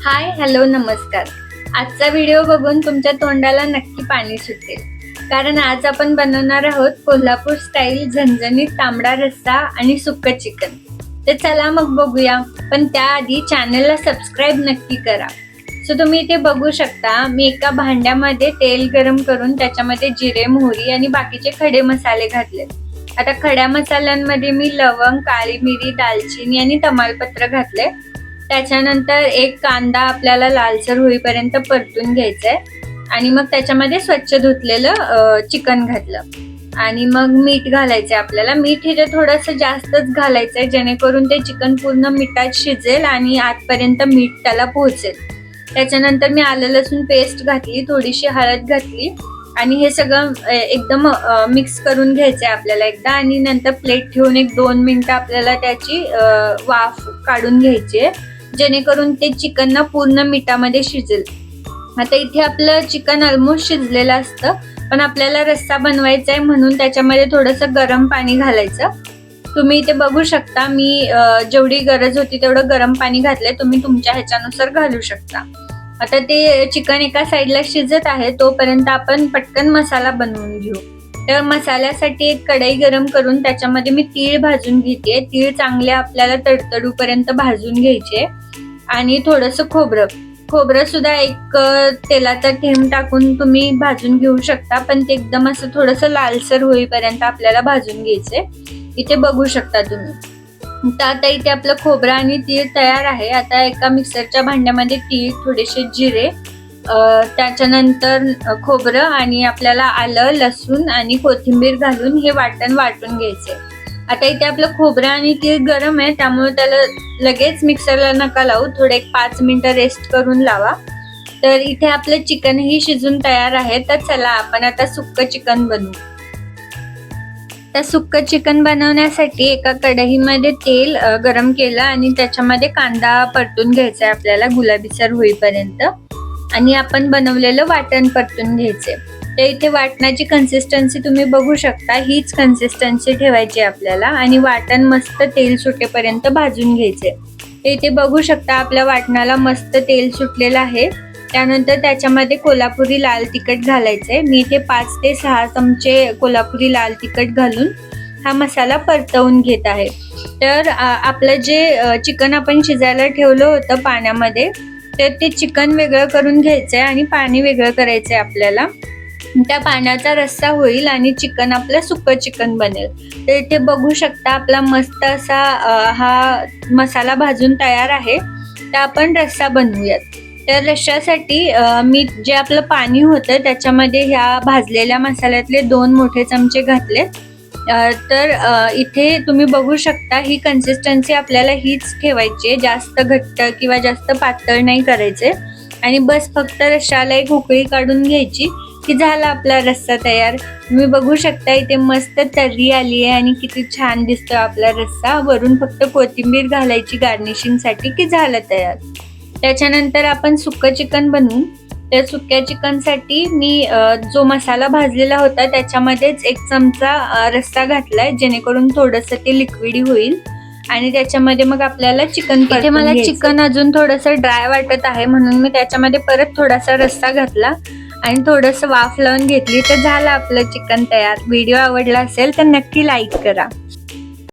Hi hello नमस्कार। आजचा video बघून तुमच्या तोंडाला नक्की पाणी सुटेल, कारण आज आपण बनवणार आहोत कोल्हापूर स्टाईल झणझणीत तांबडा रस्सा आणि सुक्क चिकन। तर चला मग बघूया, पण त्याआधी चॅनलला सबस्क्राईब नक्की करा। सो तुम्ही इथे बघू शकता, मी एका भांड्यामध्ये तेल गरम करून त्याच्यामध्ये जिरे, मोहरी आणि बाकीचे खडे मसाले घातले। आता खड्या मसाल्यांमध्ये मी लवंग, काळी मिरी, दालचिनी आणि तमालपत्र घातले। त्याच्यानंतर एक कांदा आपल्याला लालसर होईपर्यंत परतून घ्यायचाय आणि मग त्याच्यामध्ये स्वच्छ धुतलेलं चिकन घातलं आणि मग मीठ घालायचंय। आपल्याला मीठ हे थोडंसं जास्तच घालायचंय, जेणेकरून ते चिकन पूर्ण मिठात शिजेल आणि आतपर्यंत मीठ त्याला पोहोचेल। त्याच्यानंतर मी आलं लसूण पेस्ट घातली, थोडीशी हळद घातली आणि हे सगळं एकदम मिक्स करून घ्यायचंय आपल्याला एकदा, आणि नंतर प्लेट ठेवून एक 2 मिनिटं आपल्याला त्याची वाफ काढून घ्यायची आहे, जेणेकरून ते चिकन ना पूर्ण मिठामध्ये शिजेल। आता इथे आपलं चिकन ऑलमोस्ट शिजलेलं असतं, पण आपल्याला रस्सा बनवायचा आहे म्हणून त्याच्यामध्ये थोडंसं गरम पाणी घालायचं। तुम्ही इथे बघू शकता, मी जेवढी गरज होती तेवढं गरम पाणी घातलंय, तुम्ही तुमच्या ह्याच्यानुसार घालू शकता। आता ते चिकन एका साईडला शिजत आहे, तोपर्यंत आपण पटकन मसाला बनवून घेऊ। तर मसाल्यासाठी एक कढई गरम करून त्याच्यामध्ये मी तीळ भाजून घेते। तीळ चांगले आपल्याला तडतडूपर्यंत भाजून घ्यायचे आणि थोडंसं खोबरं सुद्धा एक तेलाचा थेंब टाकून तुम्ही भाजून घेऊ शकता, पण ते एकदम असं थोडंसं लालसर होईपर्यंत आपल्याला भाजून घ्यायचे। इथे बघू शकता तुम्ही। तर आता इथे आपलं खोबरं आणि तीळ तयार आहे। आता एका मिक्सरच्या भांड्यामध्ये तीळ, थोडेसे जिरे, त्याच्यानंतर खोबरं आणि आपल्याला आलं, लसूण आणि कोथिंबीर घालून हे वाटण वाटून घ्यायचे। आता इथे आपलं खोबरं आणि तीळ गरम आहे, त्यामुळे त्याला लगेच मिक्सरला नका लावू, थोडे 5 मिनिटं रेस्ट करून लावा। तर इथे आपलं चिकनही शिजून तयार आहे। तर चला आपण आता सुक्क चिकन बनवू। तर सुक्क चिकन बनवण्यासाठी एका कढईमध्ये तेल गरम केलं आणि त्याच्यामध्ये कांदा परतून घ्यायचा आहे आपल्याला गुलाबीसर होईपर्यंत, आणि आपण बनवलेलं वाटण परतून घ्यायचे। तर इथे वाटणाची कन्सिस्टन्सी तुम्ही बघू शकता, हीच कन्सिस्टन्सी ठेवायची आपल्याला, आणि वाटण मस्त तेल सुटेपर्यंत भाजून घ्यायचे। तर इथे बघू शकता आपल्या वाटणाला मस्त तेल सुटलेलं आहे। त्यानंतर त्याच्यामध्ये कोल्हापुरी लाल तिखट घालायचंय। मी इथे 5 ते 6 चमचे कोल्हापुरी लाल तिखट घालून हा मसाला परतवून घेत आहे। तर आपलं जे चिकन आपण शिजायला ठेवलं होतं पाण्यामध्ये, तर ते चिकन वेगळं करून घ्यायचंय आणि पाणी वेगळं करायचंय आपल्याला। त्या पाण्याचा रस्सा होईल आणि चिकन आपलं सुक्क चिकन बनेल। तर इथे बघू शकता आपला मस्त असा हा मसाला भाजून तयार आहे। तर आपण रस्सा बनवूयात। तर रश्श्यासाठी मी जे आपलं पाणी होतं त्याच्यामध्ये ह्या भाजलेल्या मसाल्यातले 2 मोठे चमचे घातले। तर इथे तुम्ही बघू शकता, ही कन्सिस्टन्सी आपल्याला हीच ठेवायची आहे, जास्त घट्ट किंवा जास्त पातळ नाही करायचे। आणि बस फक्त रश्श्याला एक उकळी काढून घ्यायची की झाला आपला रस्सा तयार। तुम्ही बघू शकता इथे मस्त तर्री आली आहे आणि किती छान दिसतोय आपला रस्सा। वरून फक्त कोथिंबीर घालायची गार्निशिंगसाठी की झालं तयार। त्याच्यानंतर आपण सुक्क चिकन बनवू। त्या सुक्या चिकनसाठी मी जो मसाला भाजलेला होता त्याच्यामध्येच 1 चमचा रस्सा घातलाय, जेणेकरून थोडंसं ते लिक्विडी होईल आणि त्याच्यामध्ये मग आपल्याला चिकन परतून घ्यायचं। मला चिकन अजून थोडंसं ड्राय वाटत आहे, म्हणून मी त्याच्यामध्ये परत थोडासा रस्सा घातला आणि थोडंसं वाफ लावून घेतली। तर झालं आपलं चिकन तयार। व्हिडिओ आवडला असेल तर नक्की लाईक करा।